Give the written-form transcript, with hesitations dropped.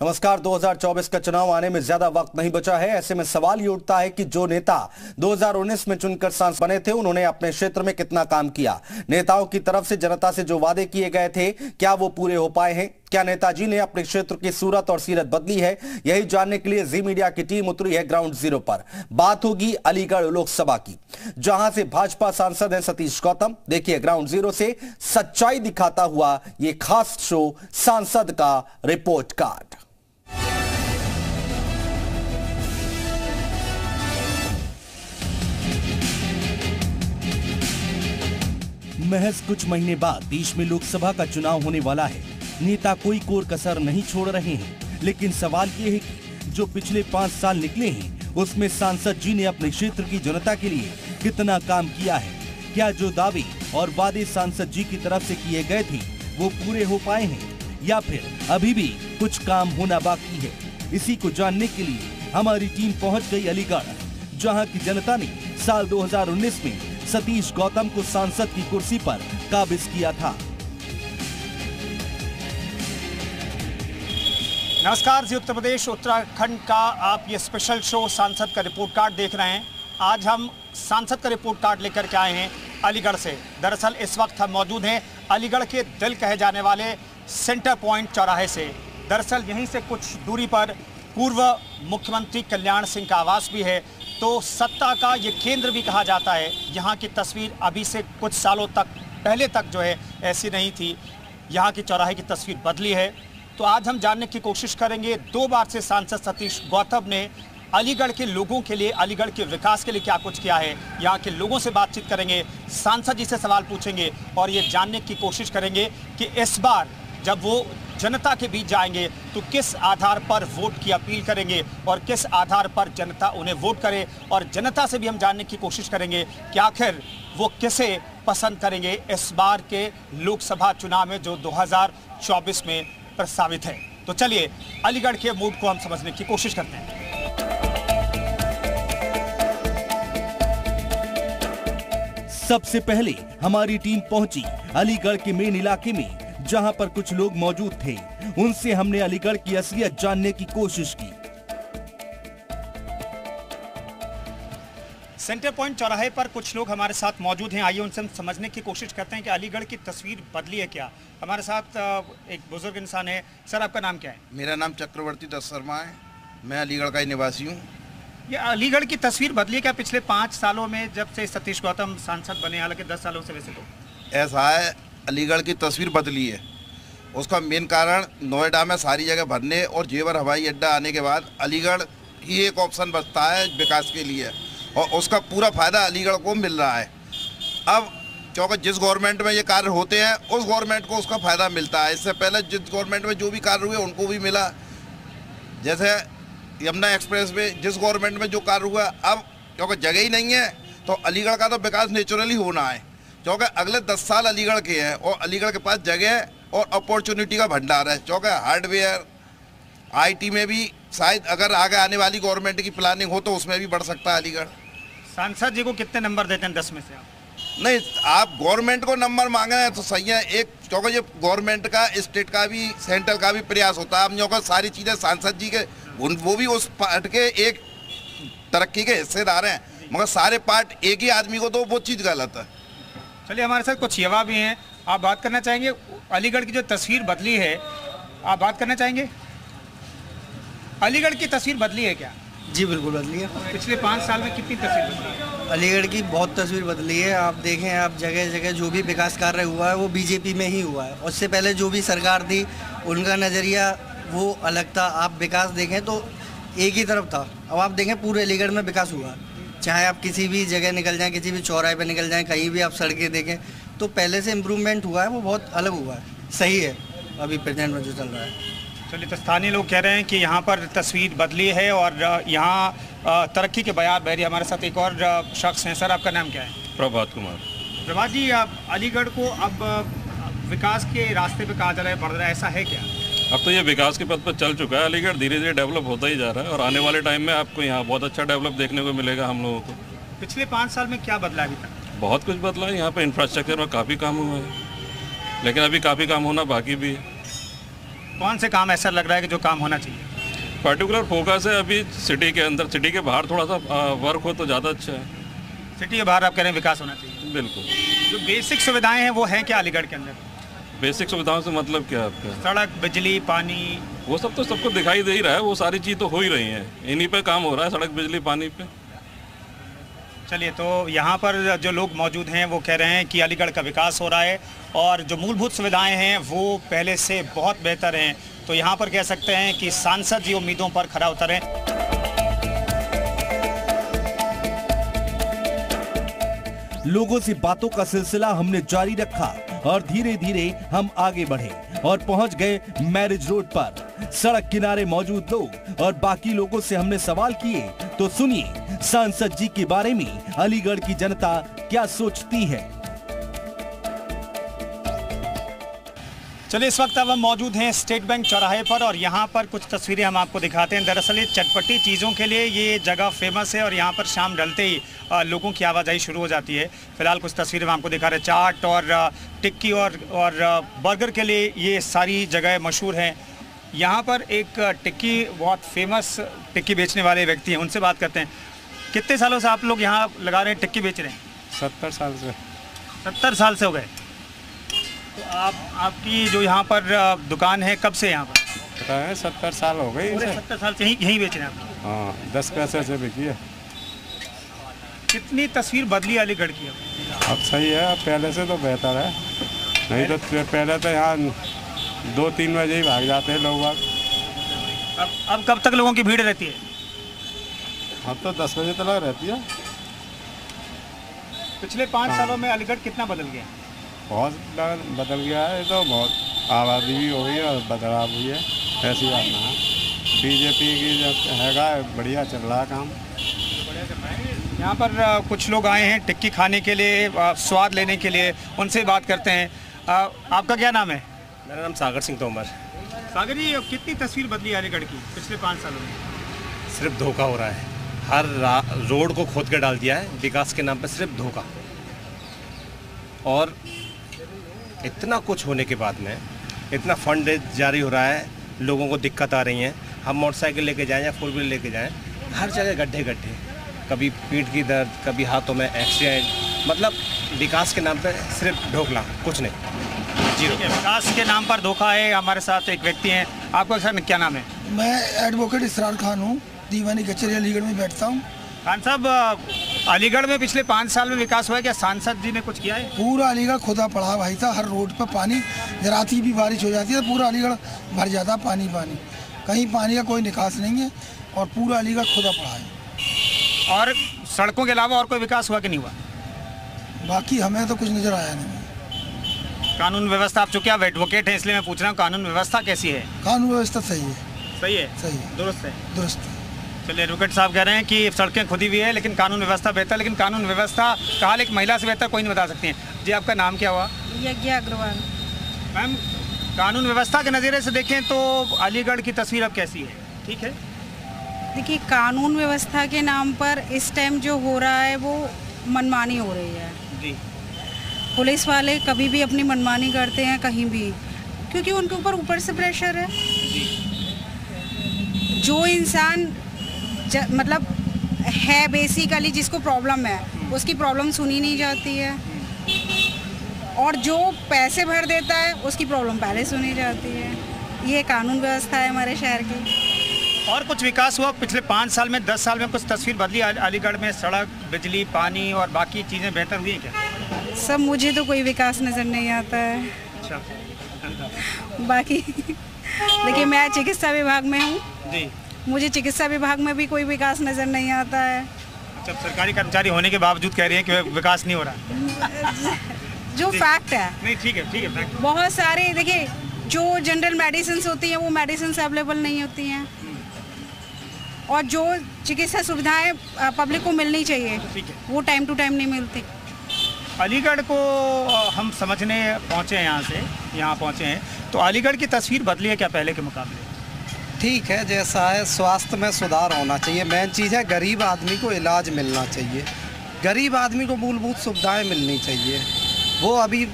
नमस्कार। 2024 का चुनाव आने में ज्यादा वक्त नहीं बचा है। ऐसे में सवाल ये उठता है कि जो नेता 2019 में चुनकर सांसद बने थे, उन्होंने अपने क्षेत्र में कितना काम किया। नेताओं की तरफ से जनता से जो वादे किए गए थे, क्या वो पूरे हो पाए हैं? क्या नेताजी ने अपने क्षेत्र की सूरत और सीरत बदली है? यही जानने के लिए जी मीडिया की टीम उतरी है ग्राउंड जीरो पर। बात होगी अलीगढ़ लोकसभा की, जहां से भाजपा सांसद हैं सतीश गौतम। देखिए ग्राउंड जीरो से सच्चाई दिखाता हुआ ये खास शो, सांसद का रिपोर्ट कार्ड। महज कुछ महीने बाद देश में लोकसभा का चुनाव होने वाला है। नेता कोई कोर कसर नहीं छोड़ रहे हैं, लेकिन सवाल ये है कि जो पिछले 5 साल निकले हैं, उसमें सांसद जी ने अपने क्षेत्र की जनता के लिए कितना काम किया है? क्या जो दावे और वादे सांसद जी की तरफ से किए गए थे, वो पूरे हो पाए हैं या फिर अभी भी कुछ काम होना बाकी है? इसी को जानने के लिए हमारी टीम पहुंच गई अलीगढ़, जहां की जनता ने साल 2019 में सतीश गौतम को सांसद की कुर्सी पर काबिज किया था। नमस्कार जी, उत्तर प्रदेश उत्तराखंड का आप ये स्पेशल शो सांसद का रिपोर्ट कार्ड देख रहे हैं। आज हम सांसद का रिपोर्ट कार्ड लेकर के आए हैं अलीगढ़ से। दरअसल इस वक्त हम मौजूद हैं अलीगढ़ के दिल कहे जाने वाले सेंटर पॉइंट चौराहे से। दरअसल यहीं से कुछ दूरी पर पूर्व मुख्यमंत्री कल्याण सिंह का आवास भी है, तो सत्ता का ये केंद्र भी कहा जाता है। यहाँ की तस्वीर अभी से कुछ सालों तक पहले तक जो है ऐसी नहीं थी। यहाँ की चौराहे की तस्वीर बदली है। तो आज हम जानने की कोशिश करेंगे 2 बार से सांसद सतीश गौतम ने अलीगढ़ के लोगों के लिए, अलीगढ़ के विकास के लिए क्या कुछ किया है। यहाँ के लोगों से बातचीत करेंगे, सांसद जी से सवाल पूछेंगे और ये जानने की कोशिश करेंगे कि इस बार जब वो जनता के बीच जाएंगे तो किस आधार पर वोट की अपील करेंगे और किस आधार पर जनता उन्हें वोट करे। और जनता से भी हम जानने की कोशिश करेंगे कि आखिर वो किसे पसंद करेंगे इस बार के लोकसभा चुनाव में जो 2024 में प्रस्तावित है। तो चलिए अलीगढ़ के मूड को हम समझने की कोशिश करते हैं। सबसे पहले हमारी टीम पहुंची अलीगढ़ के मेन इलाके में, जहां पर कुछ लोग मौजूद थे। उनसे हमने अलीगढ़ की असलियत जानने की कोशिश की। सेंटर पॉइंट चौराहे पर कुछ लोग हमारे साथ मौजूद हैं। आइए उनसे हम समझने की कोशिश करते हैं कि अलीगढ़ की तस्वीर बदली है क्या। हमारे साथ एक बुजुर्ग इंसान है। सर, आपका नाम क्या है? मेरा नाम चक्रवर्ती दत्त शर्मा है। मैं अलीगढ़ का ही निवासी हूँ। ये अलीगढ़ की तस्वीर बदली है क्या पिछले 5 सालों में, जब से सतीश गौतम सांसद बने? हालांकि 10 सालों से वैसे तो ऐसा है, अलीगढ़ की तस्वीर बदली है। उसका मेन कारण नोएडा में सारी जगह भरने और जेवर हवाई अड्डा आने के बाद अलीगढ़ ही एक ऑप्शन बचता है विकास के लिए, और उसका पूरा फ़ायदा अलीगढ़ को मिल रहा है। अब क्योंकि जिस गवर्नमेंट में ये कार्य होते हैं, उस गवर्नमेंट को उसका फ़ायदा मिलता है। इससे पहले जिस गवर्नमेंट में जो भी कार्य हुए उनको भी मिला। जैसे यमुना एक्सप्रेस में जिस गवर्नमेंट में जो कार्य हुआ, अब क्योंकि जगह ही नहीं है तो अलीगढ़ का तो विकास नेचुरली होना है। क्योंकि अगले 10 साल अलीगढ़ के हैं और अलीगढ़ के पास जगह और अपॉर्चुनिटी का भंडार है। क्योंकि हार्डवेयर, IT में भी शायद अगर आगे आने वाली गवर्नमेंट की प्लानिंग हो तो उसमें भी बढ़ सकता है अलीगढ़। सांसद जी को कितने नंबर देते हैं 10 में से आप? नहीं, आप गवर्नमेंट को नंबर मांगे हैं तो सही है। एक क्योंकि ये गवर्नमेंट का, स्टेट का भी, सेंट्रल का भी प्रयास होता है। हम जो सारी चीज़ें सांसद जी के, वो भी उस पार्ट के एक तरक्की के हिस्सेदार हैं, मगर सारे पार्ट एक ही आदमी को तो वो चीज़ गलत है। चलिए, हमारे साथ कुछ युवा भी हैं। आप बात करना चाहेंगे? अलीगढ़ की जो तस्वीर बदली है, आप बात करना चाहेंगे? अलीगढ़ की तस्वीर बदली है क्या? जी बिल्कुल बदली है। पिछले 5 साल में कितनी तस्वीर बदली है? अलीगढ़ की बहुत तस्वीर बदली है। आप देखें, आप जगह जगह जो भी विकास कार्य हुआ है वो बीजेपी में ही हुआ है। उससे पहले जो भी सरकार थी उनका नज़रिया वो अलग था। आप विकास देखें तो एक ही तरफ था। अब आप देखें पूरे अलीगढ़ में विकास हुआ है। चाहे आप किसी भी जगह निकल जाएं, किसी भी चौराहे पे निकल जाएं, कहीं भी आप सड़कें देखें तो पहले से इम्प्रूवमेंट हुआ है, वो बहुत अलग हुआ है। सही है अभी प्रेजेंट में जो चल रहा है। चलिए, तो स्थानीय लोग कह रहे हैं कि यहाँ पर तस्वीर बदली है और यहाँ तरक्की के बयान बह रही है। हमारे साथ एक और शख्स हैं। सर, आपका नाम क्या है? प्रभात कुमार। प्रभात जी, आप अलीगढ़ को अब विकास के रास्ते पे कहा जा रहा है, बढ़ रहा है, ऐसा है क्या? अब तो ये विकास के पथ पर चल चुका है। अलीगढ़ धीरे धीरे डेवलप होता ही जा रहा है और आने वाले टाइम में आपको यहाँ बहुत अच्छा डेवलप देखने को मिलेगा हम लोगों को। पिछले 5 साल में क्या बदला अभी तक? बहुत कुछ बदला है। यहाँ पर इंफ्रास्ट्रक्चर में काफ़ी काम हुआ है, लेकिन अभी काफ़ी काम होना बाकी भी है। कौन से काम ऐसा लग रहा है कि जो काम होना चाहिए? पर्टिकुलर फोकस है अभी सिटी के अंदर, सिटी के बाहर थोड़ा सा वर्क हो तो ज़्यादा अच्छा है। सिटी के बाहर आप कह रहे हैं विकास होना चाहिए? बिल्कुल। जो बेसिक सुविधाएं हैं वो हैं क्या अलीगढ़ के अंदर? बेसिक सुविधाओं से मतलब क्या आपका? सड़क, बिजली, पानी, वो सब तो सबको दिखाई दे ही रहा है, वो सारी चीज़ तो हो ही रही हैं, इन्हीं पे काम हो रहा है, सड़क, बिजली, पानी पे। चलिए, तो यहाँ पर जो लोग मौजूद हैं वो कह रहे हैं कि अलीगढ़ का विकास हो रहा है और जो मूलभूत सुविधाएं हैं वो पहले से बहुत बेहतर हैं। तो यहाँ पर कह सकते हैं कि सांसद जी उम्मीदों पर खरा उतरे। लोगों से बातों का सिलसिला हमने जारी रखा और धीरे धीरे हम आगे बढ़े और पहुंच गए मैरिज रोड पर। सड़क किनारे मौजूद लोग और बाकी लोगों से हमने सवाल किए, तो सुनिए सांसद जी के बारे में अलीगढ़ की जनता क्या सोचती है। चलिए, इस वक्त अब हम मौजूद हैं स्टेट बैंक चौराहे पर और यहाँ पर कुछ तस्वीरें हम आपको दिखाते हैं। दरअसल ये चटपटी चीज़ों के लिए ये जगह फेमस है और यहाँ पर शाम ढलते ही लोगों की आवाजाही शुरू हो जाती है। फिलहाल कुछ तस्वीरें हम आपको दिखा रहे हैं। चाट और टिक्की और बर्गर के लिए ये सारी जगह मशहूर हैं। यहाँ पर एक टिक्की बहुत फेमस टिक्की बेचने वाले व्यक्ति हैं, उनसे बात करते हैं। कितने सालों से आप लोग यहाँ लगा रहे हैं, टिक्की बेच रहे हैं? 70 साल से। 70 साल से हो गए। तो आपकी जो यहाँ पर दुकान है कब से यहाँ पर? पता है 70 साल हो गए। 70 साल से यहीं बेच रहे हैं आप? हाँ, 10 पैसे से बिकी है। कितनी तस्वीर बदली अलीगढ़ की अब सही है, अब पहले से तो बेहतर है। नहीं तो पहले तो यहाँ 2-3 बजे ही भाग जाते हैं लोग। अब कब तक लोगों की भीड़ रहती है? अब तो 10 बजे तक रहती है। पिछले 5 सालों में अलीगढ़ कितना बदल गया? बहुत बदल गया है, ये तो बहुत आबादी भी हो गई है और बदलाव हुई है। ऐसी बात ना है, बीजेपी की जब हैगा बढ़िया चल रहा है काम। यहाँ पर कुछ लोग आए हैं टिक्की खाने के लिए, स्वाद लेने के लिए, उनसे बात करते हैं। आपका क्या नाम है? मेरा नाम सागर सिंह तोमर। सागर जी, कितनी तस्वीर बदली है अलीगढ़ की पिछले 5 सालों में? सिर्फ धोखा हो रहा है, हर रोड को खोद के डाल दिया है विकास के नाम पर, सिर्फ धोखा। और इतना कुछ होने के बाद में इतना फंड जारी हो रहा है, लोगों को दिक्कत आ रही है। हम मोटरसाइकिल लेके जाएं या 4 व्हीलर लेके जाएं, हर जगह गड्ढे गड्ढे, कभी पीठ की दर्द, कभी हाथों में एक्सीडेंट। मतलब विकास के नाम पे सिर्फ ढोकला, कुछ नहीं, जीरो। विकास के नाम पर धोखा है। हमारे साथ एक व्यक्ति हैं, आपका सर क्या नाम है? मैं एडवोकेट इसरार खान हूँ, दीवानी कचहरी अलीगढ़ में बैठता हूँ। खान साहब, अलीगढ़ में पिछले 5 साल में विकास हुआ है क्या? सांसद जी ने कुछ किया है? पूरा अलीगढ़ खुदा पड़ा भाई साहब, हर रोड पर पानी, जराती भी बारिश हो जाती है पूरा अलीगढ़ भर जाता, पानी पानी, कहीं पानी का कोई निकास नहीं है और पूरा अलीगढ़ खुदा पड़ा है। और सड़कों के अलावा और कोई विकास हुआ कि नहीं हुआ? बाकी हमें तो कुछ नज़र आया नहीं। कानून व्यवस्था, आप चूँकि आप एडवोकेट हैं इसलिए मैं पूछ रहा हूँ, कानून व्यवस्था कैसी है? कानून व्यवस्था सही है। सही है, सही है, दुरुस्त है, दुरुस्त है। चलिए, एडवोकेट साहब कह रहे हैं कि सड़कें खुदी हुई है लेकिन कानून व्यवस्था बेहतर। लेकिन कानून व्यवस्था का हाल एक महिला से बेहतर कोई नहीं बता सकती हैं। जी, आपका नाम क्या हुआ? यज्ञा अग्रवाल। मैम, कानून व्यवस्था के नज़रिए से देखें तो अलीगढ़ की तस्वीर अब कैसी है? ठीक है? देखिए, कानून व्यवस्था के नाम पर इस टाइम जो हो रहा है वो मनमानी हो रही है जी। पुलिस वाले कभी भी अपनी मनमानी करते हैं कहीं भी, क्योंकि उनके ऊपर से प्रेशर है। जो इंसान मतलब है बेसिकली जिसको प्रॉब्लम है, उसकी प्रॉब्लम सुनी नहीं जाती है, और जो पैसे भर देता है उसकी प्रॉब्लम पहले सुनी जाती है। ये कानून व्यवस्था है हमारे शहर की। और कुछ विकास हुआ पिछले 5 साल में, 10 साल में कुछ तस्वीर बदली अलीगढ़ में? सड़क, बिजली, पानी और बाकी चीज़ें बेहतर हुई हैं क्या? सब मुझे तो कोई विकास नज़र नहीं आता है। अच्छा। बाकी देखिए, मैं चिकित्सा विभाग में हूँ जी, मुझे चिकित्सा विभाग में भी कोई विकास नज़र नहीं आता है। अच्छा, सरकारी कर्मचारी होने के बावजूद कह रही हैं कि विकास नहीं हो रहा? जो फैक्ट है। नहीं, ठीक है, ठीक है, फैक्ट। बहुत सारे देखिए, जो जनरल मेडिसिन होती हैं वो मेडिसिन अवेलेबल नहीं होती हैं, और जो चिकित्सा सुविधाएं पब्लिक को मिलनी चाहिए वो टाइम टू टाइम नहीं मिलती। अलीगढ़ को हम समझने पहुँचे हैं, यहाँ पहुँचे हैं, तो अलीगढ़ की तस्वीर बदली है क्या पहले के मुकाबले? ठीक है, जैसा है, स्वास्थ्य में सुधार होना चाहिए। मेन चीज़ है गरीब आदमी को इलाज मिलना चाहिए, गरीब आदमी को मूलभूत सुविधाएं मिलनी चाहिए। वो अभी